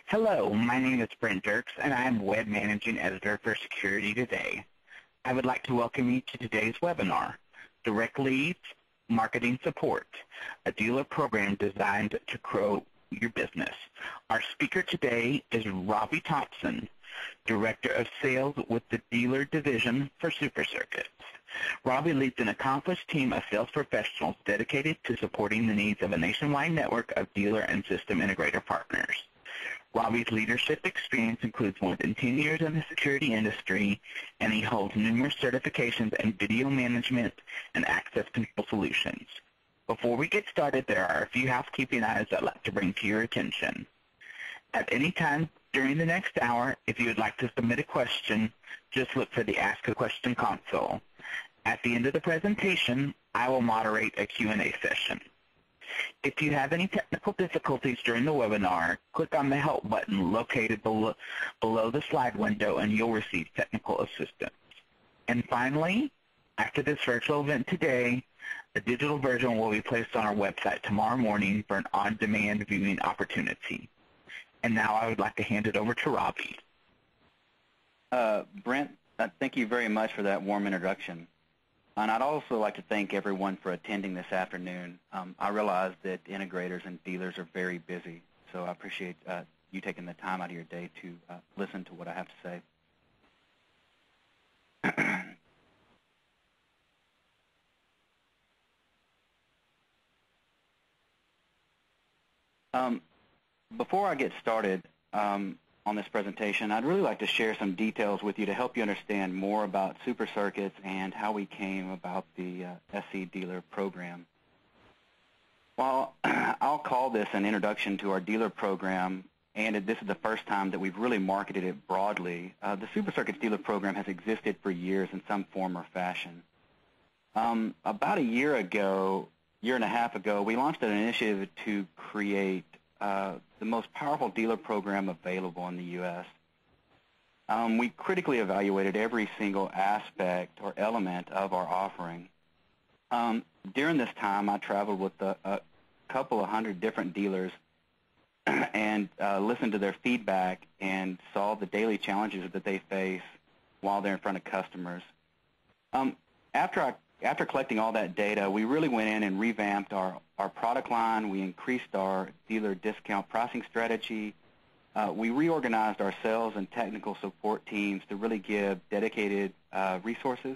Hello, my name is Brent Dirks, and I am Web Managing Editor for Security Today. I would like to welcome you to today's webinar, Direct Leads, Marketing Support, a dealer program designed to grow your business. Our speaker today is Robbie Thompson, Director of Sales with the Dealer Division for Supercircuits. Robbie leads an accomplished team of sales professionals dedicated to supporting the needs of a nationwide network of dealer and system integrator partners. Robbie's leadership experience includes more than 10 years in the security industry, and he holds numerous certifications in video management and access control solutions. Before we get started, there are a few housekeeping items I'd like to bring to your attention. At any time during the next hour, if you would like to submit a question, just look for the Ask a Question console. At the end of the presentation, I will moderate a Q&A session. If you have any technical difficulties during the webinar, click on the Help button located below the slide window and you'll receive technical assistance. And finally, after this virtual event today, the digital version will be placed on our website tomorrow morning for an on-demand viewing opportunity. And now I would like to hand it over to Robbie. Brent, thank you very much for that warm introduction. And I'd also like to thank everyone for attending this afternoon. I realize that integrators and dealers are very busy, so I appreciate you taking the time out of your day to listen to what I have to say. Before I get started on this presentation, I'd really like to share some details with you to help you understand more about Supercircuits and how we came about the SC dealer program. While I'll call this an introduction to our dealer program, and this is the first time that we've really marketed it broadly, the Supercircuits dealer program has existed for years in some form or fashion. About a year and a half ago, we launched an initiative to create the most powerful dealer program available in the U.S. We critically evaluated every single aspect or element of our offering. During this time, I traveled with a couple of hundred different dealers and listened to their feedback and saw the daily challenges that they face while they're in front of customers. After collecting all that data, we really went in and revamped our product line. We increased our dealer discount pricing strategy. We reorganized our sales and technical support teams to really give dedicated resources.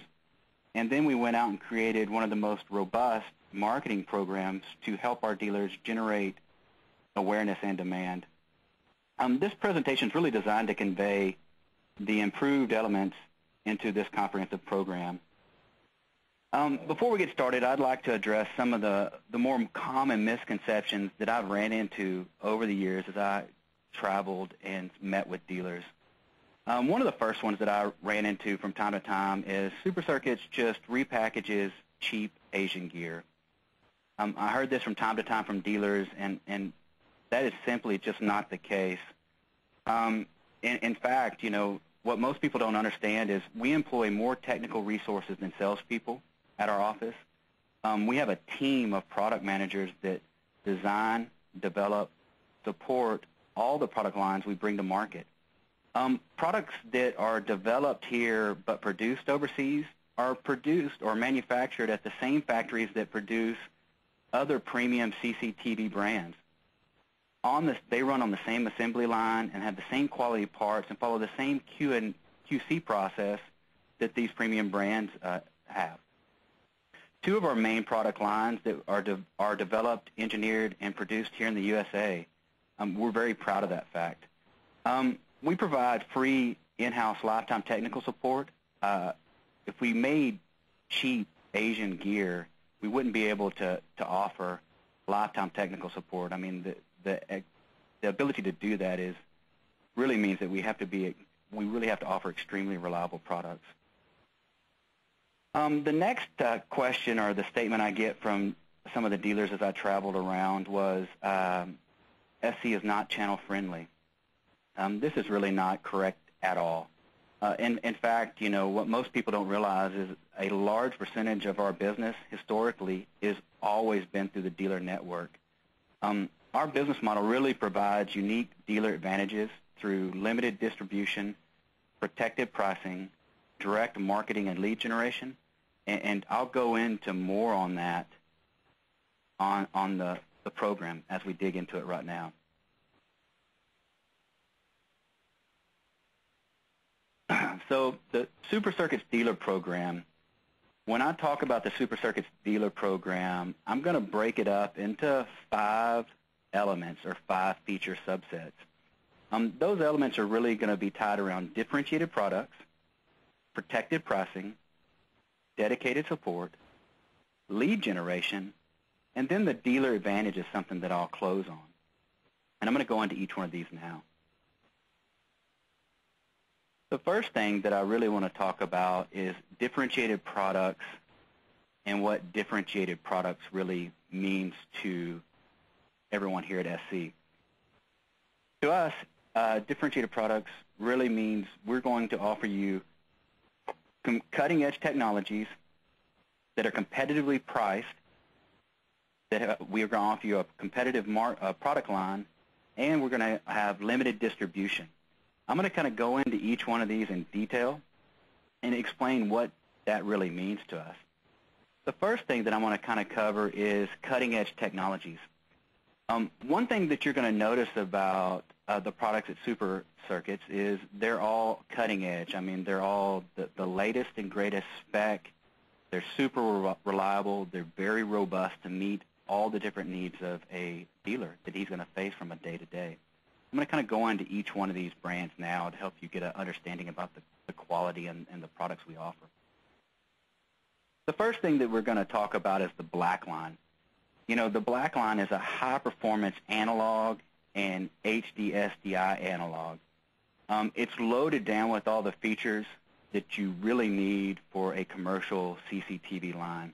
And then we went out and created one of the most robust marketing programs to help our dealers generate awareness and demand. This presentation is really designed to convey the improved elements into this comprehensive program. Before we get started, I'd like to address some of the more common misconceptions that I've ran into over the years as I traveled and met with dealers. One of the first ones that I ran into from time to time is Supercircuits just repackages cheap Asian gear. I heard this from time to time from dealers, and that is simply just not the case. In fact, you know, what most people don't understand is we employ more technical resources than salespeople at our office. We have a team of product managers that design, develop, support all the product lines we bring to market. Products that are developed here but produced overseas are produced or manufactured at the same factories that produce other premium CCTV brands. They run on the same assembly line and have the same quality parts and follow the same QC process that these premium brands have. Two of our main product lines that are developed, engineered, and produced here in the USA. We're very proud of that fact. We provide free in-house lifetime technical support. If we made cheap Asian gear, we wouldn't be able to offer lifetime technical support. I mean, the ability to do that really means that we really have to offer extremely reliable products. The next question or the statement I get from some of the dealers as I traveled around was SC is not channel friendly. This is really not correct at all. In fact, you know, what most people don't realize is a large percentage of our business historically is always been through the dealer network. Our business model really provides unique dealer advantages through limited distribution, protected pricing, direct marketing and lead generation, and I'll go into more on that on the program as we dig into it right now. So the SuperCircuits dealer program, when I talk about the SuperCircuits dealer program, I'm going to break it up into 5 elements or 5 feature subsets. Those elements are really going to be tied around differentiated products, protected pricing, dedicated support, lead generation, and then the dealer advantage is something that I'll close on. And I'm going to go into each one of these now. The first thing that I really want to talk about is differentiated products and what differentiated products really means to everyone here at SC. To us, differentiated products really means we're going to offer you cutting-edge technologies that are competitively priced, that we are going to offer you a competitive product line, and we're going to have limited distribution. I'm going to kind of go into each one of these in detail and explain what that really means to us. The first thing that I want to kind of cover is cutting-edge technologies. One thing that you're going to notice about the products at SuperCircuits is they're all cutting edge. I mean, they're all the latest and greatest spec. They're super reliable. They're very robust to meet all the different needs of a dealer that he's going to face from a day-to-day. I'm going to kind of go into each one of these brands now to help you get an understanding about the quality and the products we offer. The first thing that we're going to talk about is the black line. You know, the black line is a high-performance analog and HD SDI analog. It's loaded down with all the features that you really need for a commercial CCTV line.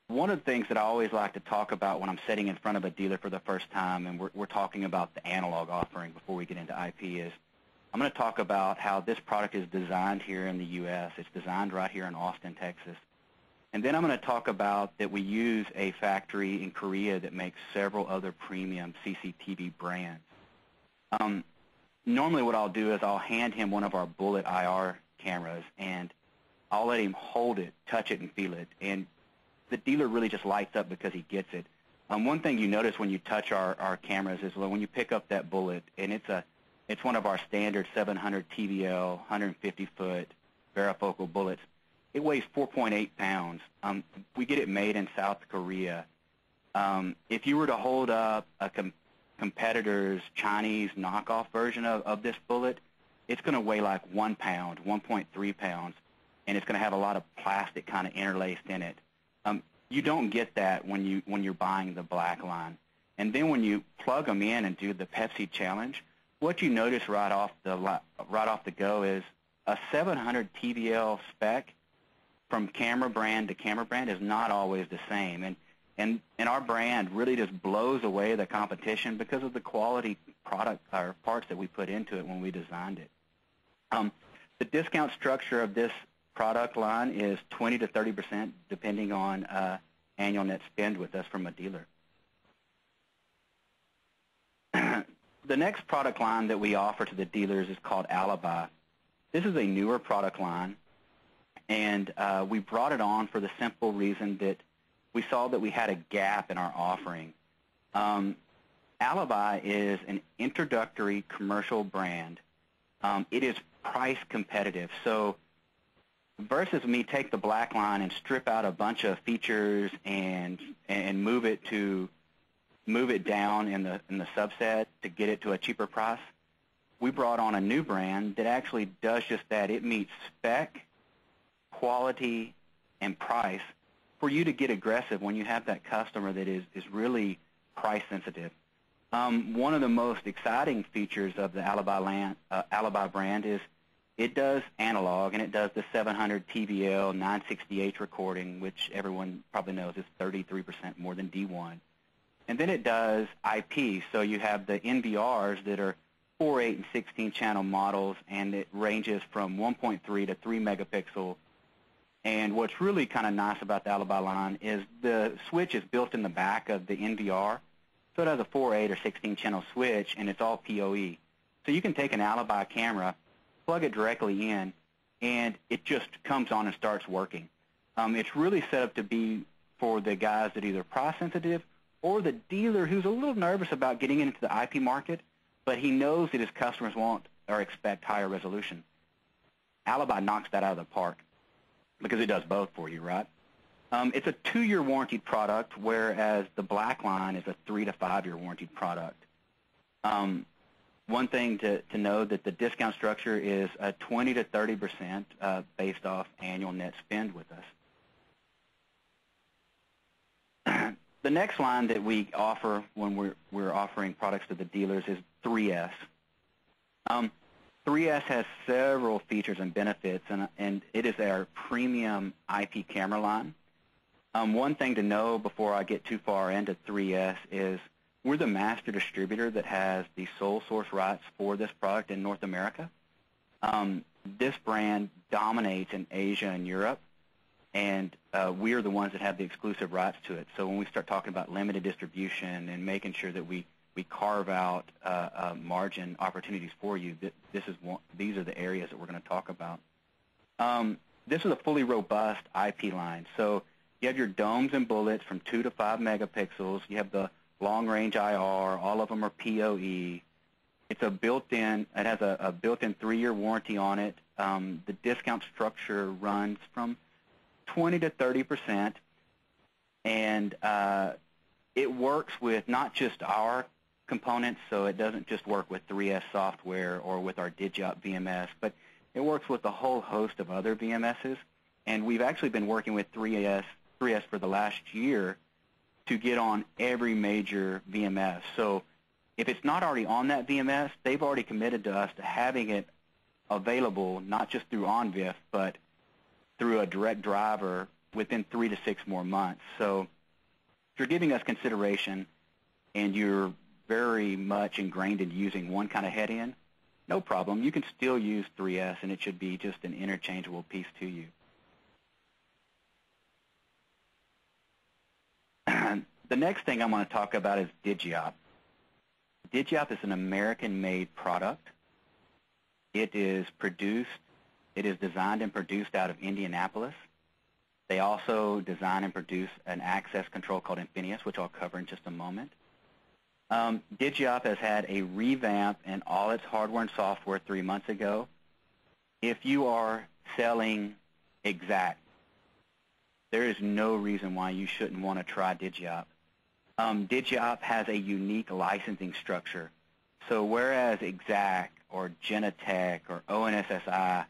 One of the things that I always like to talk about when I'm sitting in front of a dealer for the first time, and we're talking about the analog offering before we get into IP, is I'm going to talk about how this product is designed here in the U.S. It's designed right here in Austin, Texas. And then I'm going to talk about that we use a factory in Korea that makes several other premium CCTV brands. Normally what I'll do is I'll hand him one of our Bullet IR cameras, and I'll let him hold it, touch it, and feel it. And the dealer really just lights up because he gets it. One thing you notice when you touch our cameras is when you pick up that Bullet, and it's one of our standard 700 TVL, 150-foot varifocal bullets. It weighs 4.8 pounds. We get it made in South Korea. If you were to hold up a competitor's Chinese knockoff version of this bullet, it's going to weigh like 1 pound, 1.3 pounds, and it's going to have a lot of plastic kind of interlaced in it. You don't get that when you're buying the black line. And then when you plug them in and do the Pepsi challenge, what you notice right off the go is a 700 TVL spec from camera brand to camera brand is not always the same. And our brand really just blows away the competition because of the quality product or parts that we put into it when we designed it. The discount structure of this product line is 20 to 30% depending on annual net spend with us from a dealer. The next product line that we offer to the dealers is called Alibi. This is a newer product line, and we brought it on for the simple reason that we saw that we had a gap in our offering. Alibi is an introductory commercial brand. It is price competitive. So versus me take the black line and strip out a bunch of features and move it down in the subset to get it to a cheaper price, we brought on a new brand that actually does just that. It meets spec, quality, and price for you to get aggressive when you have that customer that is really price sensitive. One of the most exciting features of the Alibi brand is it does analog, and it does the 700 TVL 960H recording, which everyone probably knows is 33% more than D1. And then it does IP, so you have the NVRs that are 4, 8, and 16 channel models, and it ranges from 1.3 to 3 megapixel. And what's really kind of nice about the Alibi line is the switch is built in the back of the NVR, So it has a 4, 8, or 16 channel switch, and it's all PoE. So you can take an Alibi camera, plug it directly in, and it just comes on and starts working. It's really set up to be for the guys that are either price sensitive or the dealer who's a little nervous about getting into the IP market, but he knows that his customers want or expect higher resolution. Alibi knocks that out of the park because it does both for you, right? It's a 2-year warranted product, whereas the black line is a 3 to 5-year warranted product. One thing to know that the discount structure is 20 to 30% based off annual net spend with us. The next line that we offer when we're offering products to the dealers is 3S. 3S has several features and benefits, and it is our premium IP camera line. One thing to know before I get too far into 3S is we're the master distributor that has the sole source rights for this product in North America. This brand dominates in Asia and Europe, and we're the ones that have the exclusive rights to it. So when we start talking about limited distribution and making sure that we carve out margin opportunities for you, these are the areas that we're going to talk about. This is a fully robust IP line. So you have your domes and bullets from 2 to 5 megapixels. You have the long-range IR. All of them are PoE. It's a built-in. It has a built-in 3-year warranty on it. The discount structure runs from 20 to 30%, and it works with not just our components, so it doesn't just work with 3S software or with our DIGIOP VMS, but it works with a whole host of other VMSs, and we've actually been working with 3S for the last year to get on every major VMS. So if it's not already on that VMS, they've already committed to us to having it available not just through OnVIF, but through a direct driver within 3 to 6 more months. So if you're giving us consideration and you're very much ingrained in using one kind of head-in, no problem. You can still use 3S, and it should be just an interchangeable piece to you. The next thing I want to talk about is DIGIOP. DIGIOP is an American-made product. It is designed and produced out of Indianapolis. They also design and produce an access control called infinias, which I'll cover in just a moment. DIGIOP has had a revamp in all its hardware and software 3 months ago. If you are selling exact, there is no reason why you shouldn't want to try DIGIOP. DIGIOP has a unique licensing structure. So whereas exact or Genetec or ONSSI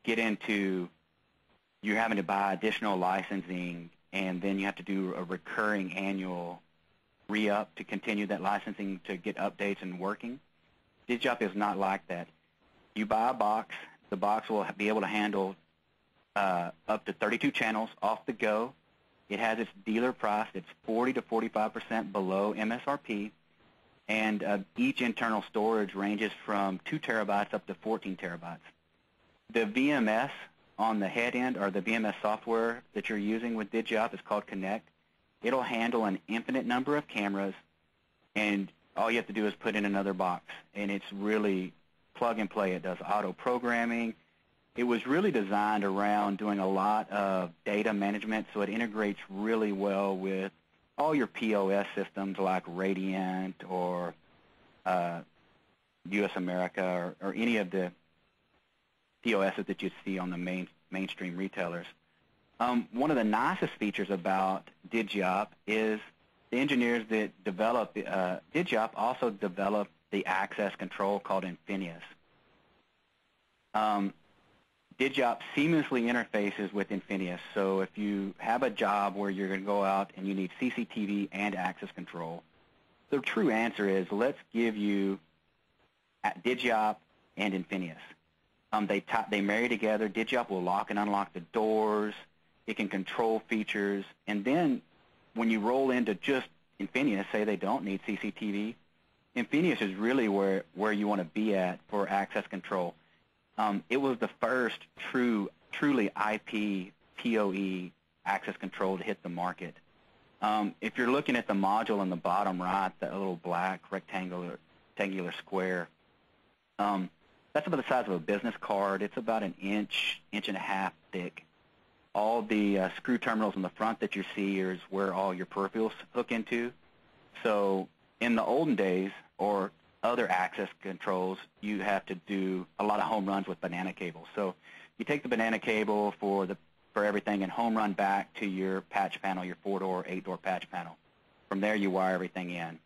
get into you're having to buy additional licensing and then you have to do a recurring annual re-up to continue that licensing to get updates and working, DIGIOP is not like that. You buy a box. The box will be able to handle up to 32 channels off the go. It has its dealer price. It's 40 to 45% below MSRP, and each internal storage ranges from 2 terabytes up to 14 terabytes. The VMS on the head end, or the VMS software that you're using with DIGIOP, is called Connect. It'll handle an infinite number of cameras, and all you have to do is put in another box, and it's really plug and play. It does auto programming. It was really designed around doing a lot of data management, so it integrates really well with all your POS systems like Radiant or US America or any of the POSs that you see on the mainstream retailers. One of the nicest features about DIGIOP is the engineers that develop DIGIOP also developed the access control called infinias. DIGIOP seamlessly interfaces with infinias. So if you have a job where you're going to go out and you need CCTV and access control, the true answer is let's give you DIGIOP and infinias. They marry together. DIGIOP will lock and unlock the doors. It can control features. And then when you roll into just infinias, say they don't need CCTV, infinias is really where you want to be at for access control. It was the first truly IP PoE access control to hit the market. If you're looking at the module in the bottom right, that little black rectangular square, that's about the size of a business card. It's about an inch and a half thick. All the screw terminals in the front that you see is where all your peripherals hook into. So in the olden days, or other access controls, you have to do a lot of home runs with banana cable. So you take the banana cable for everything and home run back to your patch panel, your 4-door, 8-door patch panel. From there, you wire everything in.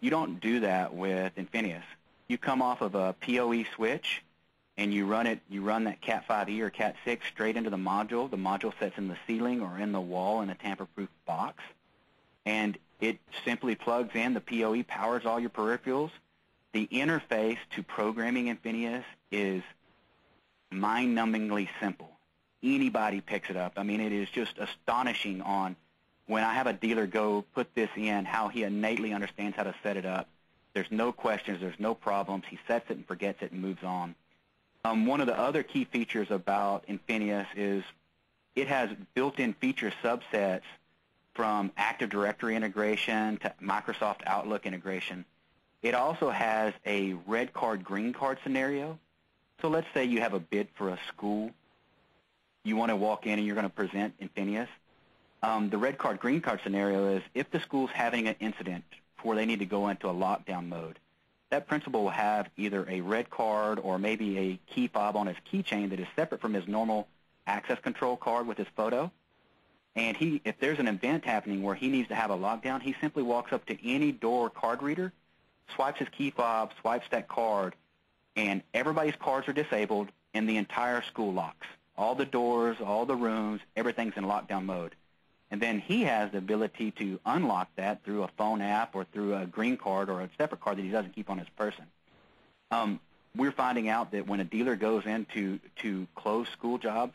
You don't do that with infinias. You come off of a PoE switch, and you run that Cat 5e or Cat 6 straight into the module. The module sits in the ceiling or in the wall in a tamper-proof box, and it simply plugs in. The PoE powers all your peripherals. The interface to programming infinias is mind-numbingly simple. Anybody picks it up. I mean, it is just astonishing on when I have a dealer go put this in, how he innately understands how to set it up. There's no questions. There's no problems. He sets it and forgets it and moves on. One of the other key features about infinias is it has built-in feature subsets from Active Directory integration to Microsoft Outlook integration. It also has a red card, green card scenario. So let's say you have a bid for a school. You want to walk in and you're going to present infinias. The red card, green card scenario is if the school's having an incident where they need to go into a lockdown mode, that principal will have either a red card or maybe a key fob on his keychain that is separate from his normal access control card with his photo. And if there's an event happening where he needs to have a lockdown, he simply walks up to any door card reader, swipes his key fob, swipes that card, and everybody's cards are disabled, and the entire school locks. All the doors, all the rooms, everything's in lockdown mode. And then he has the ability to unlock that through a phone app or through a green card or a separate card that he doesn't keep on his person. We're finding out that when a dealer goes in to close school jobs,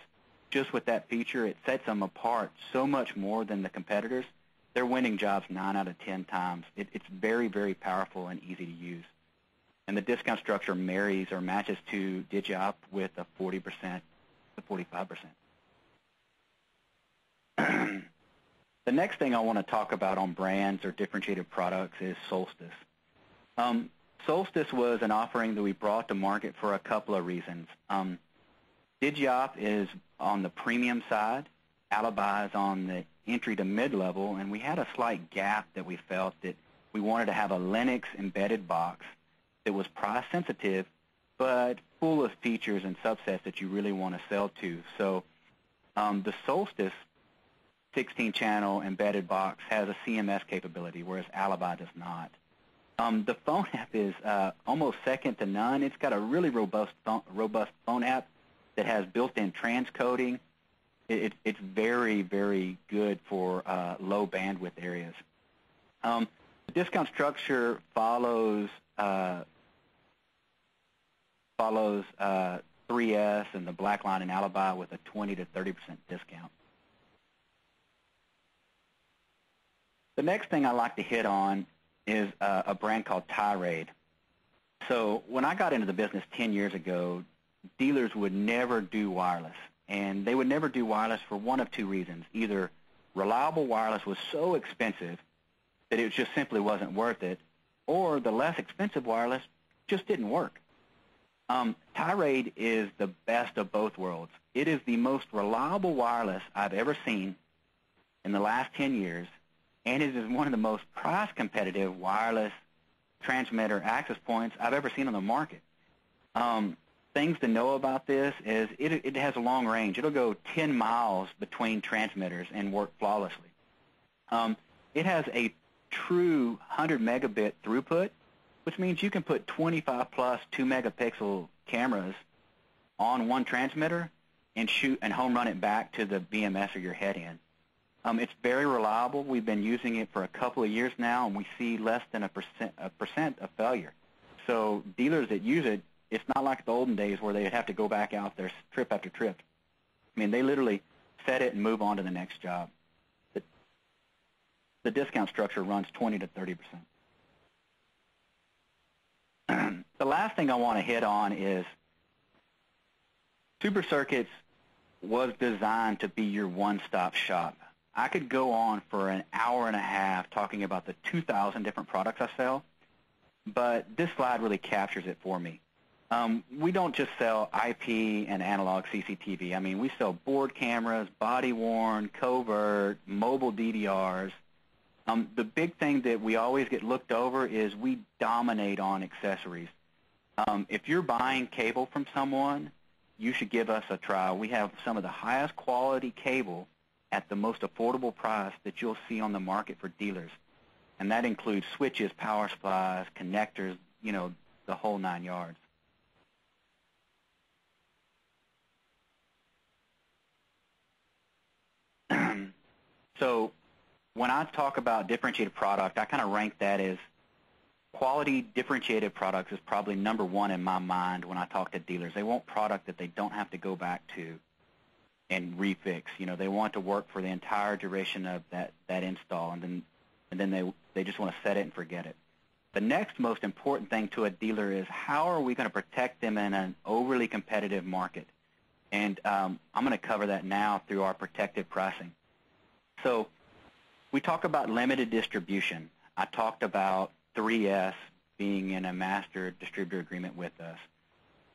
just with that feature, it sets them apart so much more than the competitors. They're winning jobs 9 out of 10 times. It's very, very powerful and easy to use. And the discount structure marries or matches to DIGIOP with a 40% to 45%. The next thing I want to talk about on brands or differentiated products is Solstice. Solstice was an offering that we brought to market for a couple of reasons. DIGIOP is on the premium side, Alibi is on the entry to mid-level, and we had a slight gap that we felt that we wanted to have a Linux embedded box that was price sensitive but full of features and subsets that you really want to sell to. So the Solstice 16-channel embedded box has a CMS capability, whereas Alibi does not. The phone app is almost second to none. It's got a really robust phone app that has built-in transcoding. It's very, very good for low bandwidth areas. The discount structure follows 3S and the Black Line and Alibi with a 20 to 30% discount. The next thing I like to hit on is a brand called Tirade. So when I got into the business 10 years ago, dealers would never do wireless. And they would never do wireless for one of two reasons. Either reliable wireless was so expensive that it just simply wasn't worth it, or the less expensive wireless just didn't work. Tirade is the best of both worlds. It is the most reliable wireless I've ever seen in the last 10 years, and it is one of the most price competitive wireless transmitter access points I've ever seen on the market. Things to know about this is it has a long range. It'll go 10 miles between transmitters and work flawlessly. It has a true 100 megabit throughput, which means you can put 25 plus 2 megapixel cameras on one transmitter and shoot and home run it back to the BMS or your head end. It's very reliable. We've been using it for a couple of years now, and we see less than a percent of failure. So dealers that use it, it's not like the olden days where they'd have to go back out there trip after trip. I mean, they literally set it and move on to the next job. The discount structure runs 20 to 30%. The last thing I want to hit on is Supercircuits was designed to be your one-stop shop. I could go on for an hour and a half talking about the 2,000 different products I sell, but this slide really captures it for me. We don't just sell IP and analog CCTV. I mean, we sell board cameras, body-worn, covert, mobile DVRs. The big thing that we always get looked over is we dominate on accessories. If you're buying cable from someone, you should give us a try. We have some of the highest quality cable at the most affordable price that you'll see on the market for dealers. And that includes switches, power supplies, connectors, you know, the whole 9 yards. So when I talk about differentiated product, I kind of rank that as quality differentiated products is probably number one in my mind when I talk to dealers. They want product that they don't have to go back to and refix. You know, they want to work for the entire duration of that install, and then they just want to set it and forget it. The next most important thing to a dealer is how are we going to protect them in an overly competitive market? And I'm going to cover that now through our protective pricing. So we talk about limited distribution. I talked about 3S being in a master distributor agreement with us.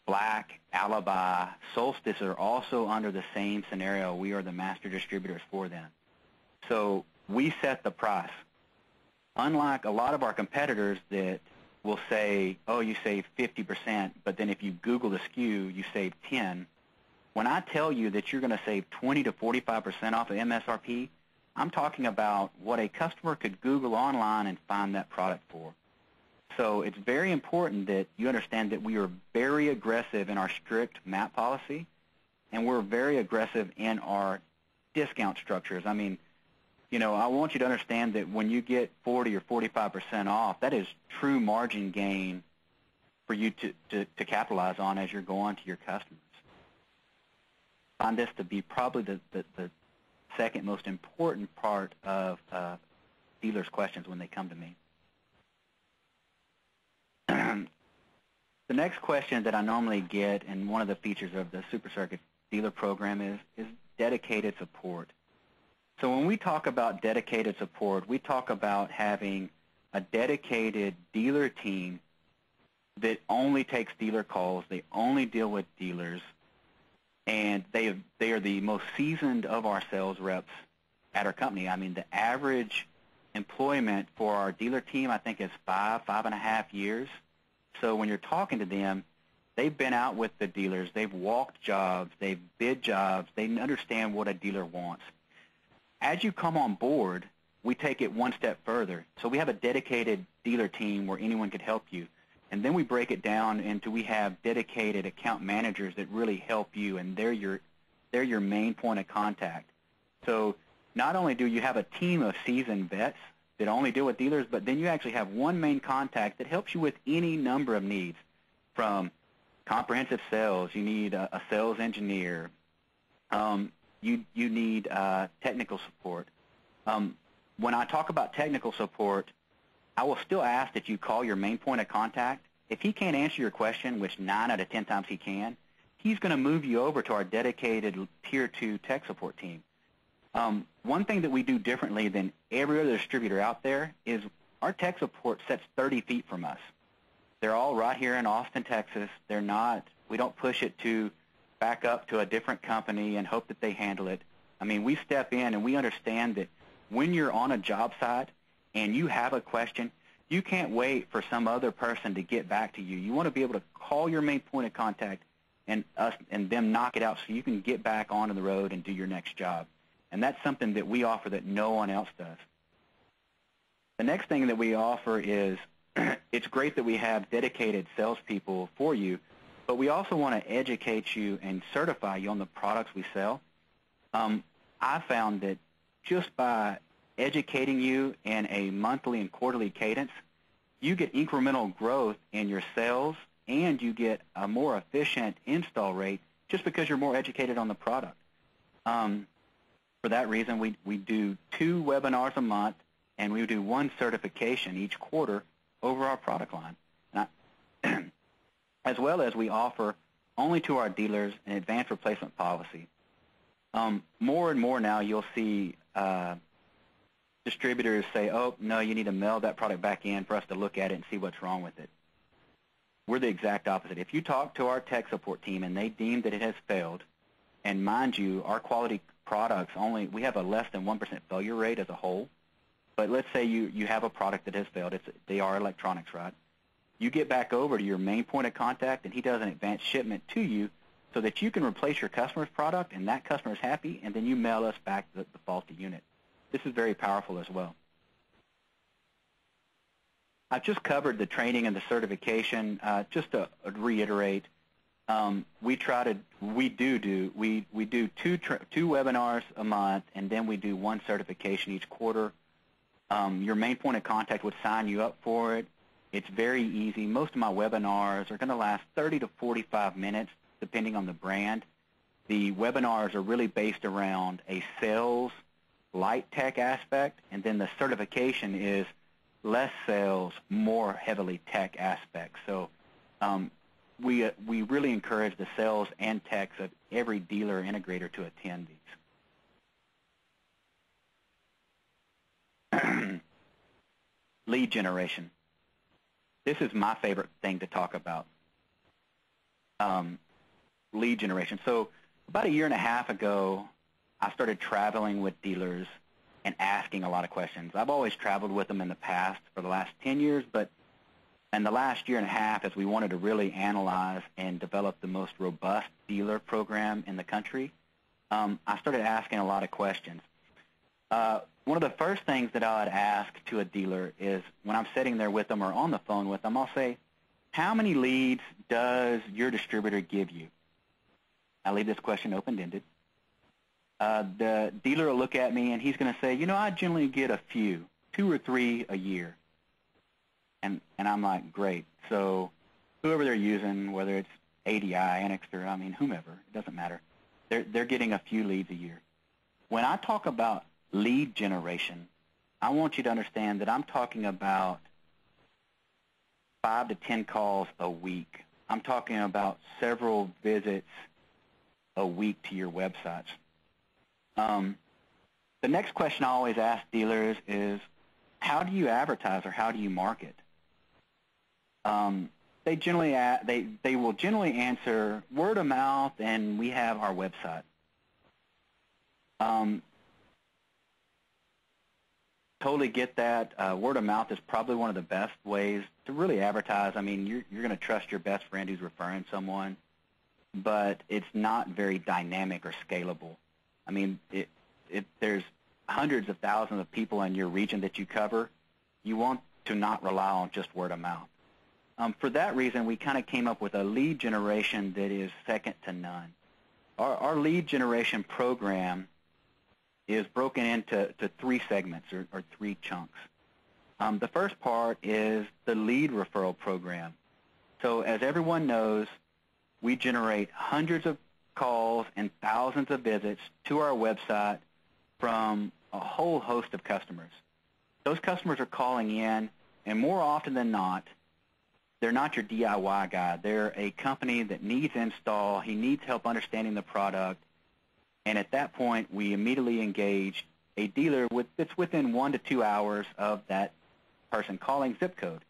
Black, Alibi, Solstice are also under the same scenario. We are the master distributors for them. So we set the price. Unlike a lot of our competitors that will say, oh, you save 50%, but then if you Google the SKU, you save 10. When I tell you that you're going to save 20 to 45% off of MSRP, I'm talking about what a customer could Google online and find that product for. So it's very important that you understand that we are very aggressive in our strict MAP policy, and we're very aggressive in our discount structures. I mean, you know, I want you to understand that when you get 40 or 45% off, that is true margin gain for you to capitalize on as you're going to your customers. I find this to be probably the second most important part of dealers' questions when they come to me. The next question that I normally get, and one of the features of the Super Circuit dealer program is dedicated support. So when we talk about dedicated support, we talk about having a dedicated dealer team that only takes dealer calls, they only deal with dealers, and they are the most seasoned of our sales reps at our company. I mean, the average employment for our dealer team, I think, is 5.5 years. So when you're talking to them, they've been out with the dealers, they've walked jobs, they've bid jobs, they understand what a dealer wants. As you come on board, we take it one step further. So we have a dedicated dealer team where anyone could help you. And then we break it down into we have dedicated account managers that really help you, and they're your main point of contact. So not only do you have a team of seasoned vets that only deal with dealers, but then you actually have one main contact that helps you with any number of needs, from comprehensive sales. You need a sales engineer. You need technical support. When I talk about technical support, I will still ask that you call your main point of contact. If he can't answer your question, which 9 out of 10 times he can, he's going to move you over to our dedicated Tier 2 tech support team. One thing that we do differently than every other distributor out there is our tech support sits 30 feet from us. They're all right here in Austin, Texas. They're not, we don't push it to back up to a different company and hope that they handle it. I mean, we step in and we understand that when you're on a job site and you have a question, you can't wait for some other person to get back to you. You want to be able to call your main point of contact and them knock it out so you can get back onto the road and do your next job. And that's something that we offer that no one else does. The next thing that we offer is it's great that we have dedicated salespeople for you, but we also want to educate you and certify you on the products we sell. I found that just by educating you in a monthly and quarterly cadence, you get incremental growth in your sales, and you get a more efficient install rate just because you're more educated on the product. For that reason, we do 2 webinars a month, and we do 1 certification each quarter over our product line. As well as we offer only to our dealers an advanced replacement policy. More and more now you'll see distributors say, oh, no, you need to mail that product back in for us to look at it and see what's wrong with it. We're the exact opposite. If you talk to our tech support team and they deem that it has failed, and mind you, our quality products we have a less than 1% failure rate as a whole, but let's say you have a product that has failed. They are electronics, right? You get back over to your main point of contact, and he does an advanced shipment to you so that you can replace your customer's product, and that customer is happy, and then you mail us back the faulty unit. This is very powerful as well. I've just covered the training and the certification. Just to reiterate, we do two webinars a month, and then we do one certification each quarter. Your main point of contact would sign you up for it. It's very easy. Most of my webinars are going to last 30 to 45 minutes, depending on the brand. The webinars are really based around a sales, light tech aspect, and then the certification is less sales, more heavily tech aspects. So we really encourage the sales and techs of every dealer integrator to attend these. Lead generation. This is my favorite thing to talk about. Lead generation. So about a year and a half ago, I started traveling with dealers and asking a lot of questions. I've always traveled with them in the past for the last 10 years, but in the last year and a half, as we wanted to really analyze and develop the most robust dealer program in the country, I started asking a lot of questions. One of the first things that I would ask to a dealer is when I'm sitting there with them or on the phone with them, I'll say, how many leads does your distributor give you? I leave this question open-ended. The dealer will look at me and he's going to say, you know, I generally get a few, 2 or 3 a year. And I'm like, great. So whoever they're using, whether it's ADI, Annixter, I mean, whomever, it doesn't matter. They're getting a few leads a year. When I talk about lead generation, I want you to understand that I'm talking about 5 to 10 calls a week. I'm talking about several visits a week to your websites. The next question I always ask dealers is, how do you advertise or how do you market? They will generally answer word of mouth, and we have our website. Totally get that. Word of mouth is probably one of the best ways to really advertise. I mean, you're going to trust your best friend who's referring someone, but it's not very dynamic or scalable. I mean, if there's hundreds of thousands of people in your region that you cover, you want to not rely on just word of mouth. For that reason, we kind of came up with a lead generation that is second to none. Our lead generation program is broken into 3 segments or 3 chunks. The first part is the lead referral program. So as everyone knows, we generate hundreds of calls and thousands of visits to our website from a whole host of customers. Those customers are calling in, and more often than not, they're not your DIY guy. They're a company that needs install. He needs help understanding the product. And at that point, we immediately engage a dealer that's within 1 to 2 hours of that person calling zip code.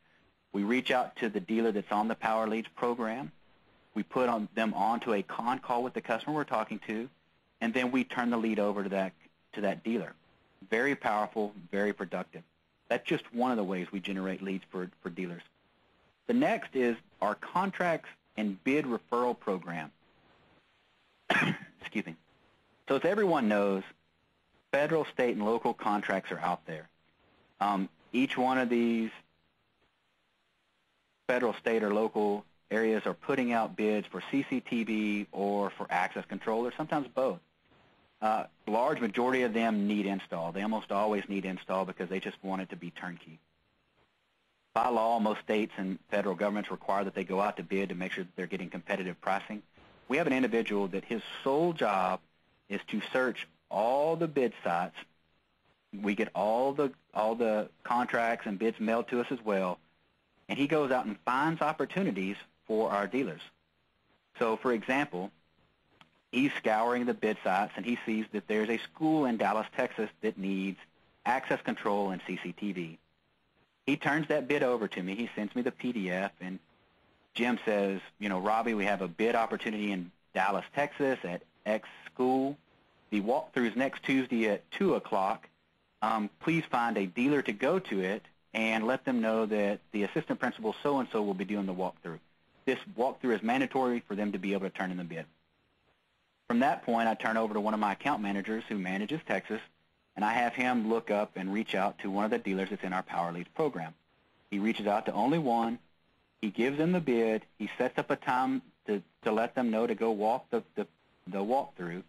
We reach out to the dealer that's on the PowerLeads program. We put them onto a con call with the customer we're talking to, and then we turn the lead over to that dealer. Very powerful, very productive. That's just one of the ways we generate leads for dealers. The next is our contracts and bid referral program. Excuse me. So as everyone knows, federal, state, and local contracts are out there. Each one of these federal, state, or local areas are putting out bids for CCTV or for access control, or sometimes both. Large majority of them need install. They almost always need install because they just want it to be turnkey. By law, most states and federal governments require that they go out to bid to make sure that they're getting competitive pricing. We have an individual that his sole job is to search all the bid sites. We get all the contracts and bids mailed to us as well, and he goes out and finds opportunities for our dealers. So, for example, he's scouring the bid sites, and he sees that there's a school in Dallas, Texas that needs access control and CCTV. He turns that bid over to me. He sends me the PDF, and Jim says, you know, Robbie, we have a bid opportunity in Dallas, Texas at X school. The walkthrough is next Tuesday at 2 o'clock. Please find a dealer to go to it and let them know that the assistant principal so-and-so will be doing the walkthrough. This walkthrough is mandatory for them to be able to turn in the bid. From that point, I turn over to one of my account managers who manages Texas, and I have him look up and reach out to one of the dealers that's in our PowerLeads program. He reaches out to only one. He gives them the bid. He sets up a time to let them know to go walk the walkthrough.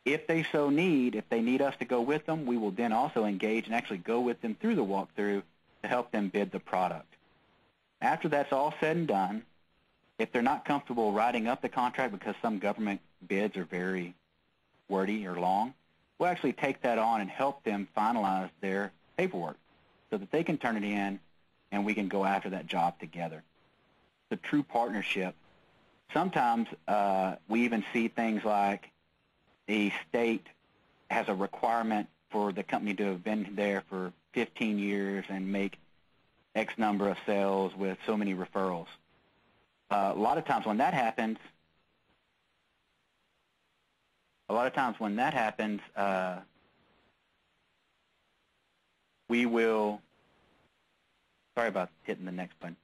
If they need us to go with them, we will then also engage and actually go with them through the walkthrough to help them bid the product. After that's all said and done, if they're not comfortable writing up the contract because some government bids are very wordy or long, we'll actually take that on and help them finalize their paperwork so that they can turn it in and we can go after that job together. It's a true partnership. Sometimes we even see things like the state has a requirement for the company to have been there for 15 years and make X number of sales with so many referrals. A lot of times when that happens, we will, sorry about hitting the next button.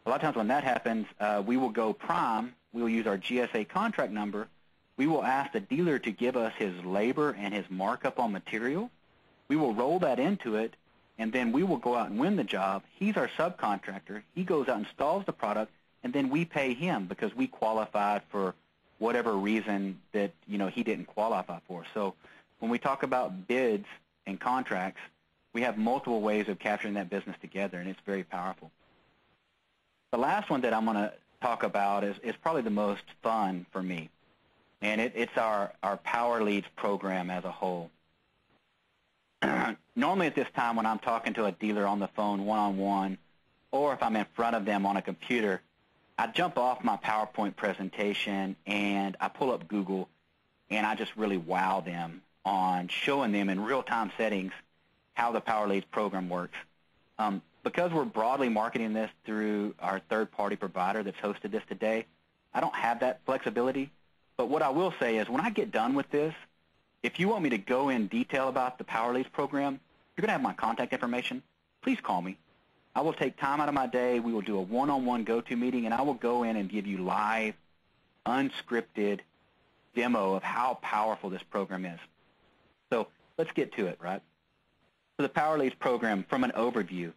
A lot of times when that happens, we will go prime. We will use our GSA contract number. We will ask the dealer to give us his labor and his markup on material. We will roll that into it, and then we will go out and win the job. He's our subcontractor. He goes out and installs the product, and then we pay him because we qualified for whatever reason that, you know, he didn't qualify for. So when we talk about bids and contracts, we have multiple ways of capturing that business together, and it's very powerful. The last one that I'm going to talk about is probably the most fun for me, and it's our PowerLeads program as a whole. Normally at this time when I'm talking to a dealer on the phone one-on-one, or if I'm in front of them on a computer, I jump off my PowerPoint presentation and I pull up Google, and I just really wow them on showing them in real-time settings how the PowerLeads program works. Because we're broadly marketing this through our third-party provider that's hosted this today, I don't have that flexibility. But what I will say is when I get done with this, if you want me to go in detail about the PowerLeads program, you're going to have my contact information. Please call me. I will take time out of my day. We will do a one-on-one go-to meeting, and I will go in and give you live, unscripted demo of how powerful this program is. So let's get to it, right? So the PowerLeads program, from an overview,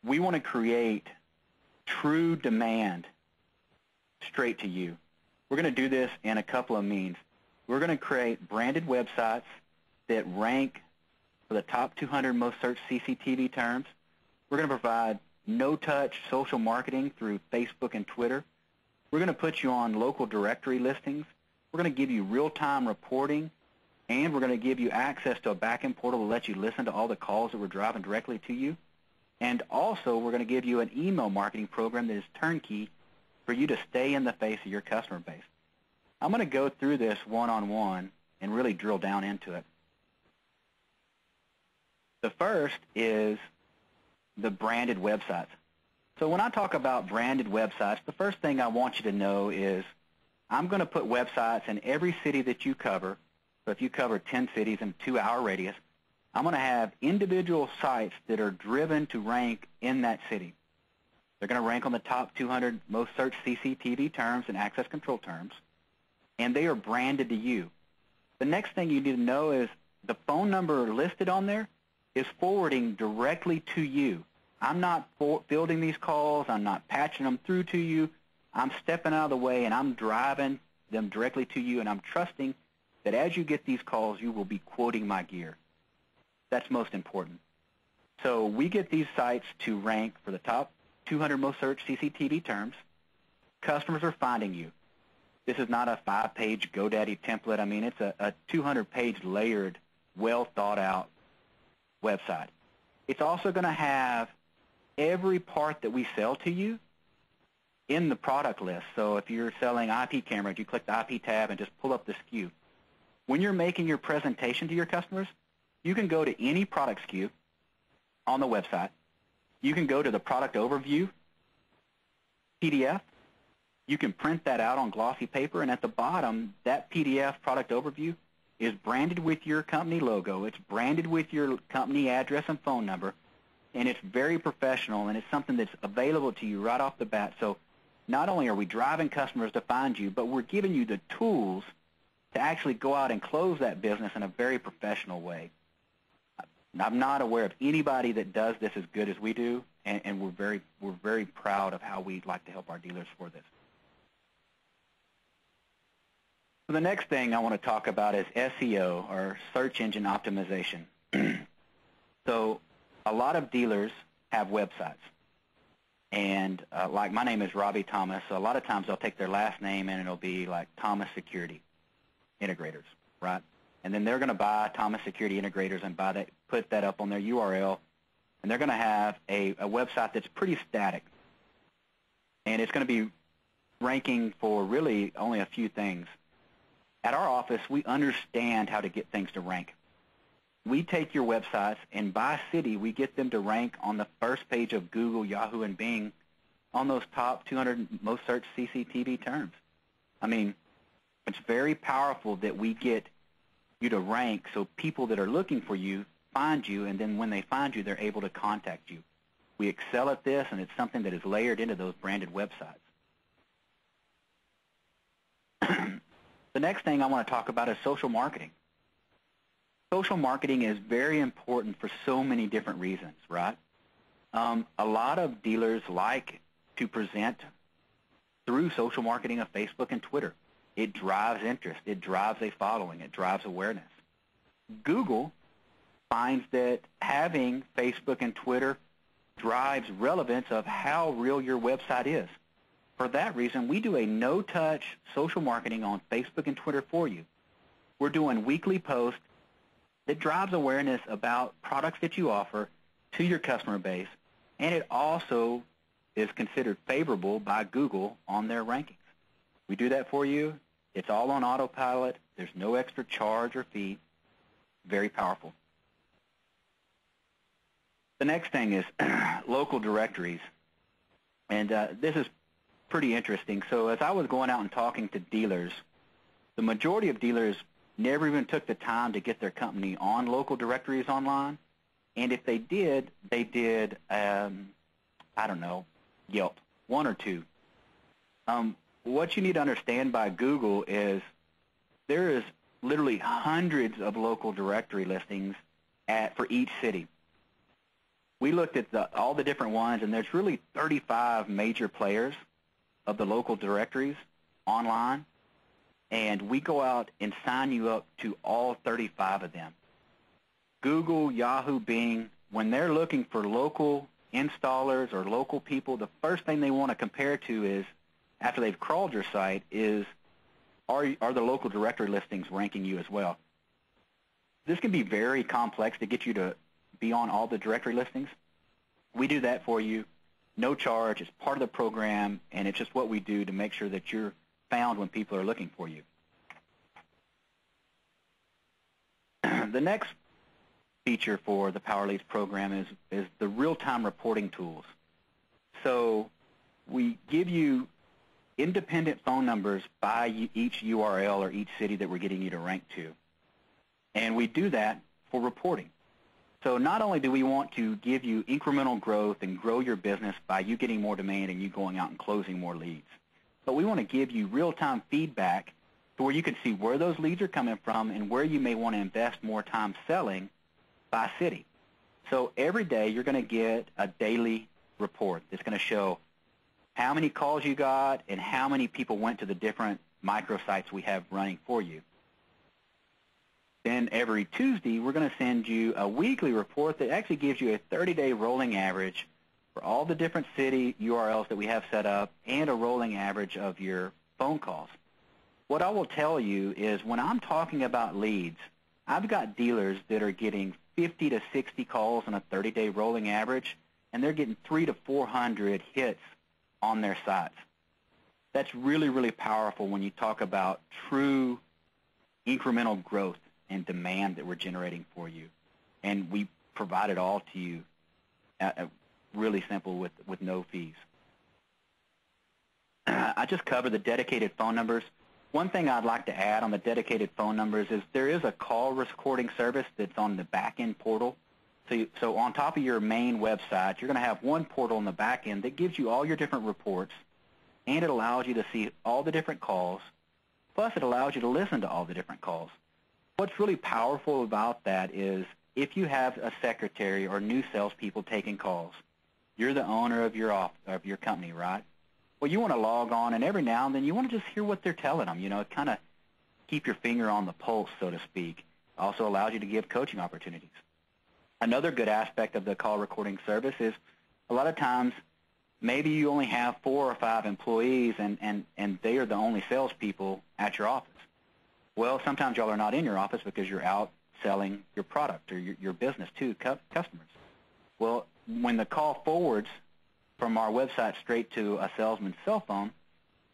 we want to create true demand straight to you. We're going to do this in a couple of means. We're going to create branded websites that rank for the top 200 most searched CCTV terms. We're going to provide no-touch social marketing through Facebook and Twitter. We're going to put you on local directory listings. We're going to give you real-time reporting, and we're going to give you access to a back-end portal to let you listen to all the calls that we're driving directly to you. And also, we're going to give you an email marketing program that is turnkey for you to stay in the face of your customer base. I'm going to go through this one-on-one and really drill down into it. The first is the branded websites. So when I talk about branded websites, the first thing I want you to know is I'm going to put websites in every city that you cover. So if you cover 10 cities in a 2-hour radius, I'm going to have individual sites that are driven to rank in that city. They're going to rank on the top 200 most searched CCTV terms and access control terms, and they are branded to you. The next thing you need to know is the phone number listed on there is forwarding directly to you. I'm not fielding these calls. I'm not patching them through to you. I'm stepping out of the way, and I'm driving them directly to you, and I'm trusting that as you get these calls, you will be quoting my gear. That's most important. So we get these sites to rank for the top 200 most searched CCTV terms. Customers are finding you. This is not a 5-page GoDaddy template. I mean, it's a 200-page layered, well-thought-out website. It's also going to have every part that we sell to you in the product list. So if you're selling IP cameras, you click the IP tab and just pull up the SKU. When you're making your presentation to your customers, you can go to any product SKU on the website. You can go to the product overview PDF. You can print that out on glossy paper, and at the bottom, that PDF product overview is branded with your company logo. It's branded with your company address and phone number, and it's very professional, and it's something that's available to you right off the bat. So not only are we driving customers to find you, but we're giving you the tools to actually go out and close that business in a very professional way. I'm not aware of anybody that does this as good as we do, and we're very proud of how we'd like to help our dealers for this. So the next thing I want to talk about is SEO, or search engine optimization. So a lot of dealers have websites, and like my name is Robbie Thomas, so a lot of times they'll take their last name and it'll be like Thomas Security Integrators, right? And then they're going to buy Thomas Security Integrators and put that up on their URL, and they're going to have a website that's pretty static, and it's going to be ranking for really only a few things. At our office, we understand how to get things to rank. We take your websites, and by city, we get them to rank on the first page of Google, Yahoo, and Bing on those top 200 most searched CCTV terms. I mean, it's very powerful that we get you to rank so people that are looking for you find you, and then when they find you, they're able to contact you. We excel at this, and it's something that is layered into those branded websites. The next thing I want to talk about is social marketing. Social marketing is very important for so many different reasons, right? A lot of dealers like to present through social marketing of Facebook and Twitter. It drives interest. It drives a following. It drives awareness. Google finds that having Facebook and Twitter drives relevance of how real your website is. For that reason, we do a no-touch social marketing on Facebook and Twitter for you. We're doing weekly posts that drives awareness about products that you offer to your customer base, and it also is considered favorable by Google on their rankings. We do that for you. It's all on autopilot. There's no extra charge or fee. Very powerful. The next thing is local directories, and this is pretty interesting. So as I was going out and talking to dealers, the majority of dealers never even took the time to get their company on local directories online, and if they did, I don't know, Yelp, one or two. What you need to understand by Google is there is literally hundreds of local directory listings for each city. We looked at all the different ones, and there's really 35 major players of the local directories online, and we go out and sign you up to all 35 of them. Google, Yahoo, Bing, when they're looking for local installers or local people, the first thing they want to compare to is, after they've crawled your site, is are the local directory listings ranking you as well? This can be very complex to get you to be on all the directory listings. We do that for you. No charge. It's part of the program, and it's just what we do to make sure that you're found when people are looking for you. The next feature for the PowerLeads program is the real-time reporting tools. So we give you independent phone numbers by each URL or each city that we're getting you to rank to. And we do that for reporting. So not only do we want to give you incremental growth and grow your business by you getting more demand and you going out and closing more leads, but we want to give you real-time feedback to where you can see where those leads are coming from and where you may want to invest more time selling by city. So every day you're going to get a daily report that's going to show how many calls you got and how many people went to the different microsites we have running for you. Then every Tuesday, we're going to send you a weekly report that actually gives you a 30-day rolling average for all the different city URLs that we have set up and a rolling average of your phone calls. What I will tell you is when I'm talking about leads, I've got dealers that are getting 50 to 60 calls on a 30-day rolling average, and they're getting 300 to 400 hits on their sites. That's really, really powerful when you talk about true incremental growth and demand that we're generating for you. And we provide it all to you really simple with no fees. I just covered the dedicated phone numbers. One thing I'd like to add on the dedicated phone numbers is there is a call recording service that's on the back-end portal. So on top of your main website, you're going to have one portal on the back end that gives you all your different reports, and it allows you to see all the different calls, plus it allows you to listen to all the different calls. What's really powerful about that is if you have a secretary or new salespeople taking calls, you're the owner of your company, right? Well, you want to log on, and every now and then you want to just hear what they're telling them, kind of keep your finger on the pulse, so to speak. Also allows you to give coaching opportunities. Another good aspect of the call recording service is a lot of times maybe you only have 4 or 5 employees and they are the only salespeople at your office. Well, sometimes y'all are not in your office because you're out selling your product or your business to customers. Well, when the call forwards from our website straight to a salesman's cell phone,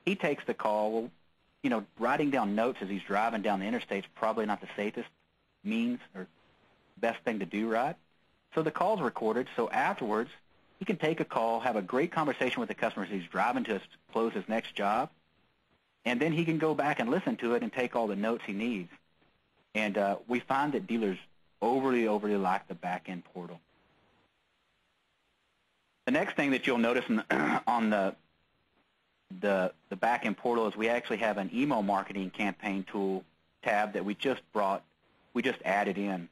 he takes the call. Well, writing down notes as he's driving down the interstate is probably not the safest means or best thing to do, right? So the call's recorded, so afterwards he can take a call, have a great conversation with the customer as he's driving to close his next job, and then he can go back and listen to it and take all the notes he needs. And we find that dealers overly like the back-end portal. The next thing that you'll notice on the back-end portal is we actually have an email marketing campaign tool tab that we just added in.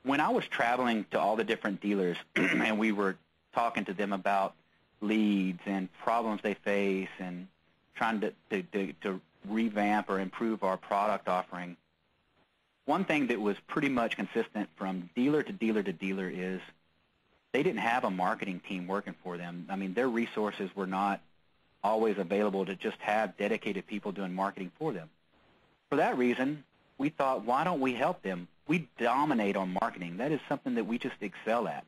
When I was traveling to all the different dealers and we were talking to them about leads and problems they face and trying to revamp or improve our product offering, one thing that was pretty much consistent from dealer to dealer to dealer is they didn't have a marketing team working for them. I mean, their resources were not always available to just have dedicated people doing marketing for them. For that reason, we thought, why don't we help them? We dominate on marketing. That is something that we just excel at.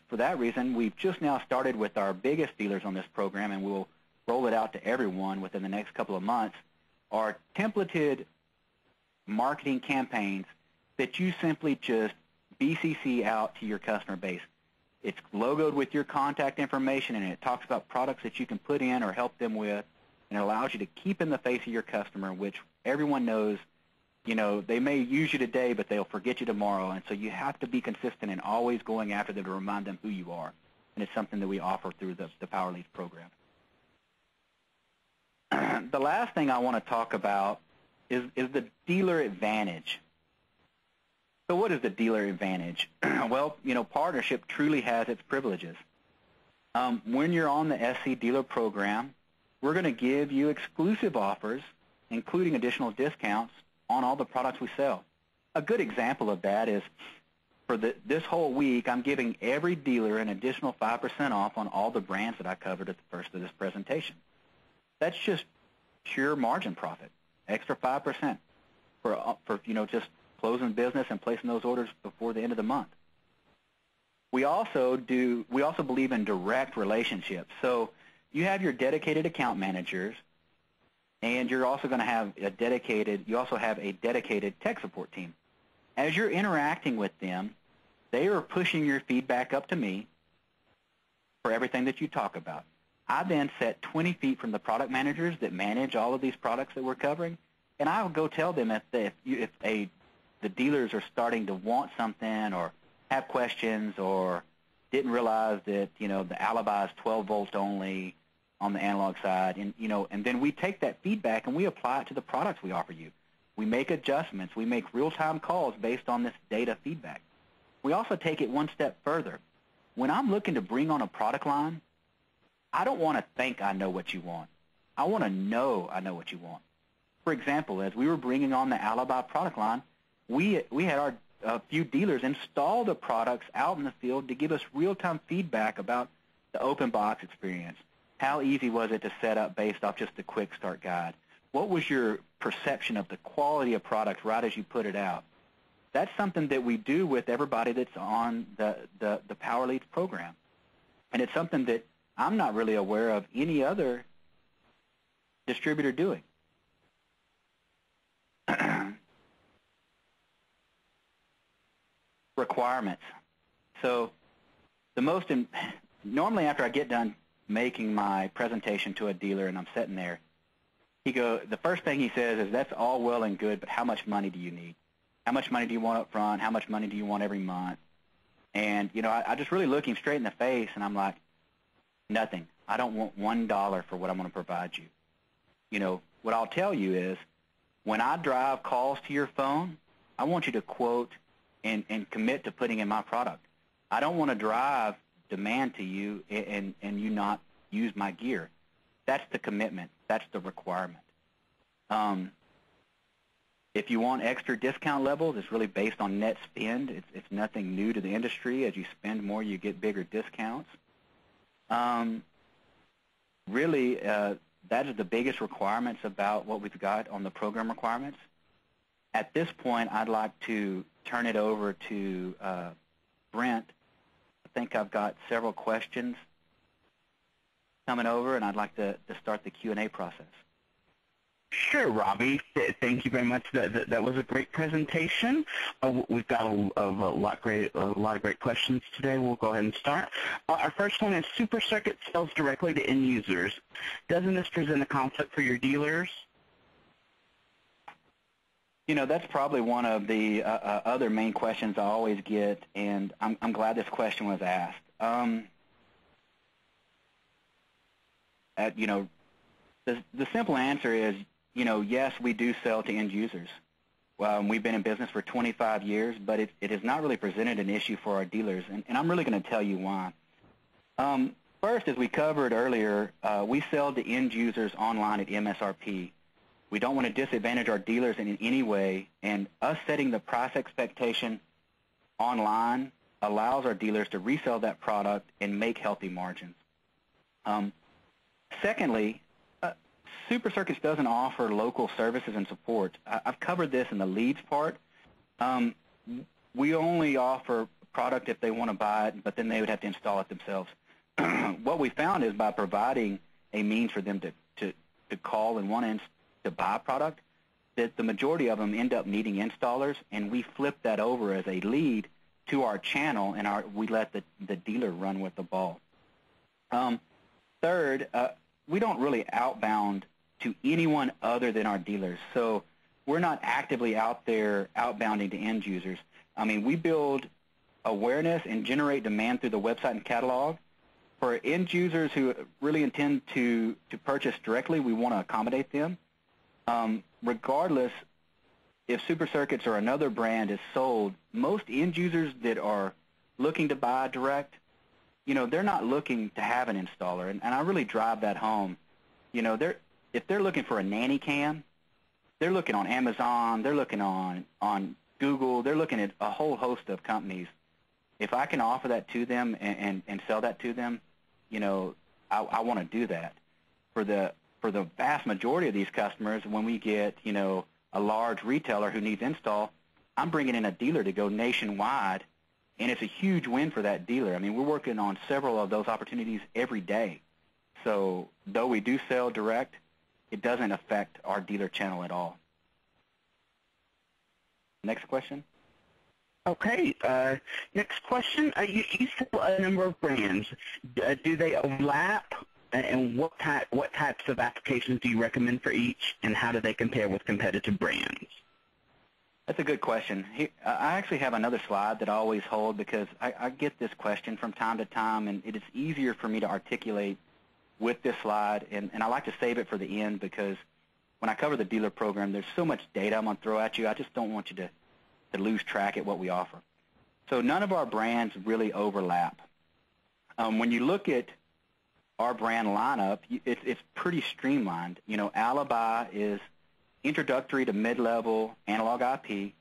For that reason, we've just now started with our biggest dealers on this program, and we'll roll it out to everyone within the next couple of months, are templated marketing campaigns that you simply just BCC out to your customer base. It's logoed with your contact information, and it talks about products that you can put in or help them with, and it allows you to keep in the face of your customer, which everyone knows, they may use you today, but they'll forget you tomorrow, and so you have to be consistent and always going after them to remind them who you are, and it's something that we offer through the PowerLeads program. The last thing I want to talk about is the dealer advantage. So what is the dealer advantage? Well, partnership truly has its privileges. When you're on the SC dealer program, we're going to give you exclusive offers, including additional discounts on all the products we sell. A good example of that is for this whole week, I'm giving every dealer an additional 5% off on all the brands that I covered at the first of this presentation. That's just pure margin profit, extra 5% for just closing business and placing those orders before the end of the month. We also believe in direct relationships. So you have your dedicated account managers, and you're also going to have a dedicated tech support team. As you're interacting with them, they are pushing your feedback up to me for everything that you talk about. I then set 20 feet from the product managers that manage all of these products that we're covering, and I'll go tell them if the dealers are starting to want something or have questions or didn't realize that the Alibi is 12 volts only on the analog side, and then we take that feedback and we apply it to the products we offer you. We make adjustments. We make real-time calls based on this data feedback. We also take it one step further. When I'm looking to bring on a product line, I don't want to think I know what you want. I want to know I know what you want. For example, as we were bringing on the Alibi product line, we had a few dealers install the products out in the field to give us real-time feedback about the open box experience. How easy was it to set up based off just a quick start guide? What was your perception of the quality of product right as you put it out? That's something that we do with everybody that's on the PowerLeads program. And it's something that I'm not really aware of any other distributor doing? Requirements. So normally after I get done making my presentation to a dealer and I'm sitting there, the first thing he says is, that's all well and good, but how much money do you need? How much money do you want up front? How much money do you want every month? And, I just really look him straight in the face, and I'm like, nothing. I don't want $1 for what I'm going to provide you. What I'll tell you is, when I drive calls to your phone, I want you to quote and commit to putting in my product. I don't want to drive demand to you and you not use my gear. That's the commitment. That's the requirement. If you want extra discount levels, it's really based on net spend. It's nothing new to the industry. As you spend more, you get bigger discounts. Really, that is the biggest requirements about what we've got on the program requirements. At this point, I'd like to turn it over to Brent. I think I've got several questions coming over, and I'd like to start the Q&A process. Sure, Robbie. Thank you very much. That was a great presentation. We've got a lot of great questions today. We'll go ahead and start. Our first one is: SuperCircuit sells directly to end users. Doesn't this present a conflict for your dealers? That's probably one of the other main questions I always get, and I'm glad this question was asked. The simple answer is, yes, we do sell to end users. We've been in business for 25 years, but it has not really presented an issue for our dealers, and I'm really going to tell you why. First, as we covered earlier, we sell to end users online at MSRP. We don't want to disadvantage our dealers in any way, and us setting the price expectation online allows our dealers to resell that product and make healthy margins. Secondly, SuperCircuits doesn't offer local services and support. I've covered this in the leads part. We only offer product if they want to buy it, but then they would have to install it themselves. What we found is by providing a means for them to call and want to buy a product, that the majority of them end up needing installers, and we flip that over as a lead to our channel, and we let the dealer run with the ball. Third, we don't really outbound to anyone other than our dealers. So we're not actively out there outbounding to end users. I mean, we build awareness and generate demand through the website and catalog. For end users who really intend to purchase directly, we want to accommodate them. Regardless, if SuperCircuits or another brand is sold, most end users that are looking to buy direct, they're not looking to have an installer, and I really drive that home. If they're looking for a nanny cam, they're looking on Amazon, they're looking on Google, they're looking at a whole host of companies. If I can offer that to them and sell that to them, I want to do that. For the vast majority of these customers, when we get a large retailer who needs install, I'm bringing in a dealer to go nationwide. And it's a huge win for that dealer. I mean, we're working on several of those opportunities every day. So though we do sell direct, it doesn't affect our dealer channel at all. Next question. Okay. Next question. You sell a number of brands. Do they overlap? And what types of applications do you recommend for each? And how do they compare with competitive brands? That's a good question. I actually have another slide that I always hold because I get this question from time to time, and it is easier for me to articulate with this slide, and I like to save it for the end because when I cover the dealer program, there's so much data I'm going to throw at you. I just don't want you to lose track at what we offer. So none of our brands really overlap. When you look at our brand lineup, it's pretty streamlined. Alibi is introductory to mid-level analog IP.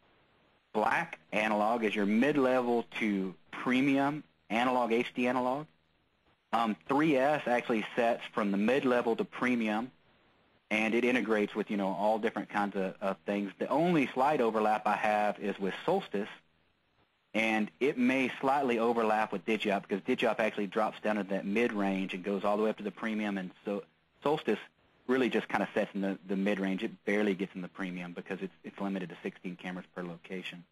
Black analog is your mid-level to premium analog HD analog. 3S actually sets from the mid-level to premium, and it integrates with all different kinds of things. The only slight overlap I have is with Solstice, and it may slightly overlap with DIGIOP because DIGIOP actually drops down to that mid-range and goes all the way up to the premium, and so Solstice really just kind of sets in the mid-range. It barely gets in the premium because it's limited to 16 cameras per location,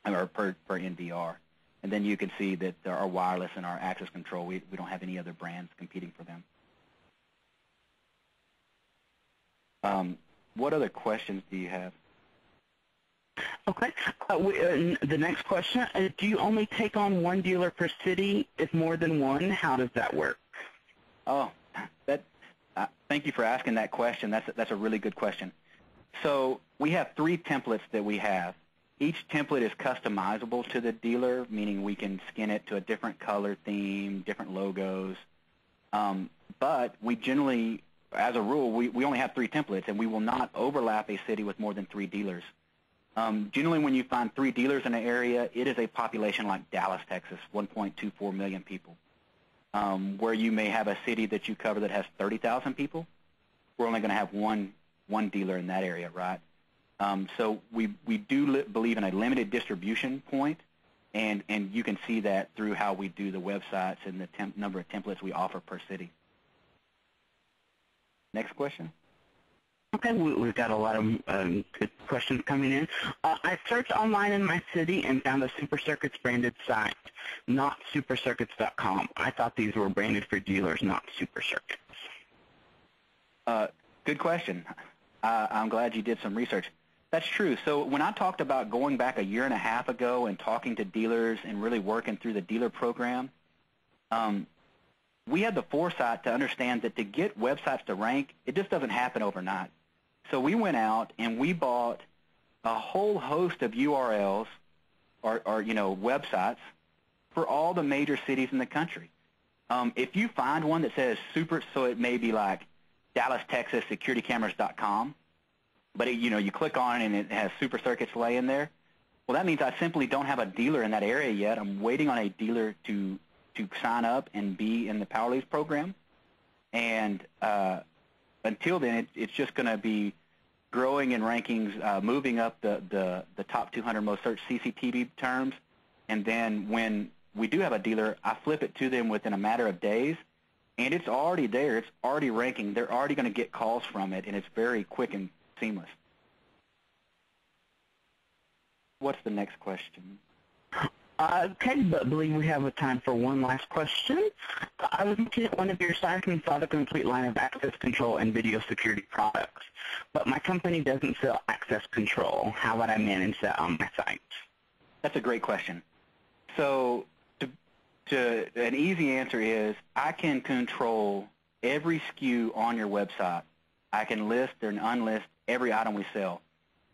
or per NVR. And then you can see that our wireless and our access control, we don't have any other brands competing for them. What other questions do you have? Okay. The next question, do you only take on one dealer per city? If more than one, how does that work? Oh, thank you for asking that question. That's a really good question. So we have 3 templates that we have. Each template is customizable to the dealer, meaning we can skin it to a different color theme, different logos. But we generally, as a rule, we only have 3 templates, and we will not overlap a city with more than 3 dealers. Generally, when you find 3 dealers in an area, it is a population like Dallas, Texas, 1.24 million people. Where you may have a city that you cover that has 30,000 people, we're only going to have one dealer in that area, right? So we do believe in a limited distribution point, and you can see that through how we do the websites and the number of templates we offer per city. Next question. Okay, we've got a lot of good questions coming in. I searched online in my city and found a SuperCircuits branded site, not supercircuits.com. I thought these were branded for dealers, not SuperCircuits. Good question. I'm glad you did some research. That's true. So when I talked about going back a year and a half ago and talking to dealers and really working through the dealer program, we had the foresight to understand that to get websites to rank, it just doesn't happen overnight. So we went out and we bought a whole host of URLs or websites for all the major cities in the country. If you find one that says super, so it may be like Dallas, Texas, securitycameras.com, but you click on it and it has SuperCircuits laying there. Well, that means I simply don't have a dealer in that area yet. I'm waiting on a dealer to sign up and be in the PowerLeads program. And until then, it's just going to be growing in rankings, moving up the top 200 most searched CCTV terms. And then when we do have a dealer, I flip it to them within a matter of days, and it's already there. It's already ranking. They're already going to get calls from it, and it's very quick and seamless. What's the next question? Okay, but I believe we have time for one last question. I was looking at one of your sites and saw the complete line of access control and video security products, but my company doesn't sell access control. How would I manage that on my site? That's a great question. So an easy answer is I can control every SKU on your website. I can list and unlist every item we sell.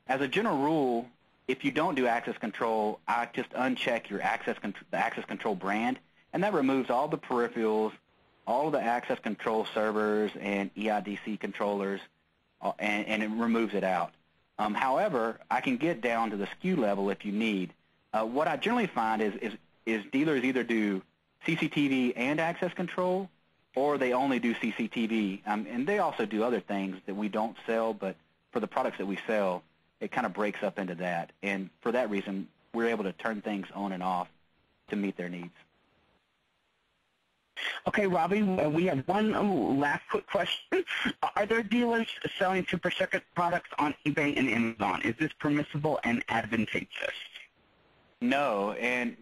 As a general rule, if you don't do access control, I just uncheck your the access control brand, and that removes all the peripherals, all of the access control servers and EIDC controllers, and it removes it out. However, I can get down to the SKU level if you need. What I generally find is dealers either do CCTV and access control, or they only do CCTV, and they also do other things that we don't sell, but for the products that we sell, it kind of breaks up into that. And for that reason, we're able to turn things on and off to meet their needs. Okay, Robbie, we have one last quick question. Are there dealers selling SuperCircuit products on eBay and Amazon? Is this permissible and advantageous? No, and,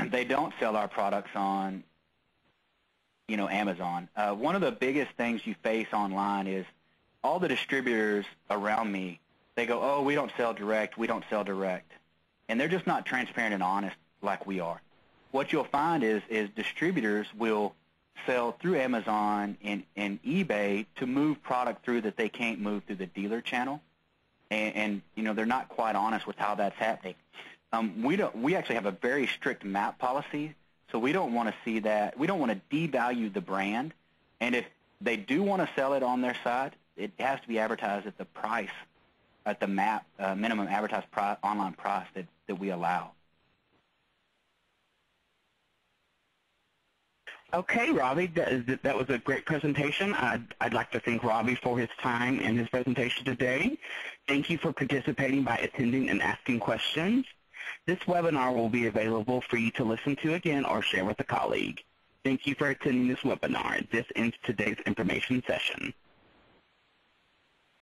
they don't sell our products on, Amazon. One of the biggest things you face online is all the distributors around me, they go, oh, we don't sell direct, we don't sell direct. And they're just not transparent and honest like we are. What you'll find is distributors will sell through Amazon and eBay to move product through that they can't move through the dealer channel. And they're not quite honest with how that's happening. We actually have a very strict MAP policy, so we don't want to see that. We don't want to devalue the brand. And if they do want to sell it on their site, it has to be advertised at the price, at the MAP, minimum advertised online price that we allow. Okay, Robbie, that was a great presentation. I'd like to thank Robbie for his time and his presentation today. Thank you for participating by attending and asking questions. This webinar will be available for you to listen to again or share with a colleague. Thank you for attending this webinar. This ends today's information session.